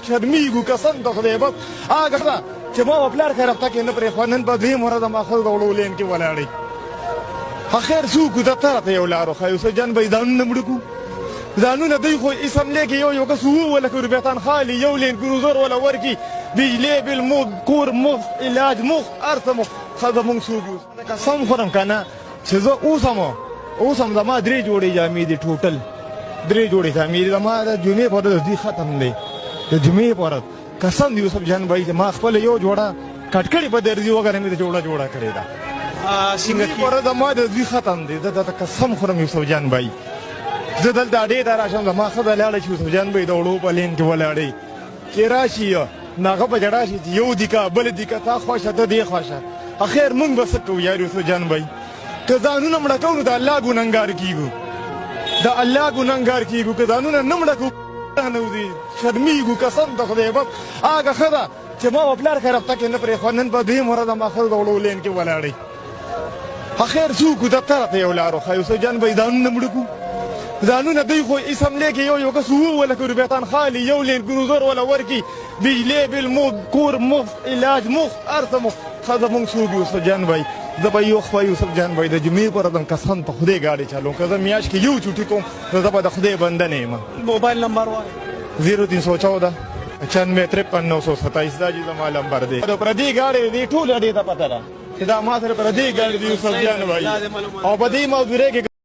شرمېږو قسم د خدای بس هغه ښځه چې ما په پلار خیر هفته کې نه پرېښوه نن به درېیم ورځ ما ښځه د وړو لین کې ولاړئ خیر څوک د طرف ته یو لار وښایو یوسف جان به یې ځانونه مړه کړو ځانونه دوی خو اسمبلې کې یو کس وویله که روبیتان خالي یو لین کروزر وله ورکړي بجلی بل مفت کور مفت علاج مفت هر څه مفت ښځه مونږ څوک یو قسم خورم که نه چې زه اوس هم زما 3 جوړې جامې دي ټوټل 3 جوړې جامې دي زما د جمعې په ورځ دوی ختم دی د جمعې په ورځ قسم د یوسف جان بھائی ما خپل یو جوړه کټ کړې په درځي وګره مې د جوړه کړې ده څنګه په ورځ ما د دوی ختم دی د قسم خورم یوسف جان بھائی زه دلته اډې ته راشم زما ښځه لاړه چې یوسف جان بھائی د وړو په لین کې ولاړې چې راشي نو هغه به جړا شي چې یو دي که بل دي که تا خوښه ته دې خوښه اخر مونږ به څه کوو یار یوسف جان بھائی که ځانونه مړه کوو نو د الله ګنهګار کېږو د الله ګنهګار کېږو که ځانونه نه مړه کوو نوځي شرمېږو قسم د خدای بس هغه ښځه چې ما په پلار خیر هفته کې نه پرېښوه نن به درېیم ورځ ما ښځه د وړو لین کې ولاړئ خیر څوک د طرف ته یو لار وښایو یوسف جان به یې ځانونه مړه کړو ځانونه دوی خو اسمبلې کې یو کس وویله که روبیتان خالي یو لین کروزر وله ورکړي بجلی بل مفت کور مفت علاج مفت هر څه مفت ښځه مونږ څوک یوسف جان بھائی زه به یو خوا یوسف جان بھائی د جمعې په ورځ قسم په خدای ګاډي چلوم که زه میاشت کې یو چوټي کوم نو زه به د خدای بنده نه یم موبایل نمبر وایه 0314 9553 دا چې زما نمبر دی د پردي ګاډي دی ټول اډې ته پته ده چې دا ما سره پردي ګاډي دی یوسف جان بھائی او په دې موضوع کې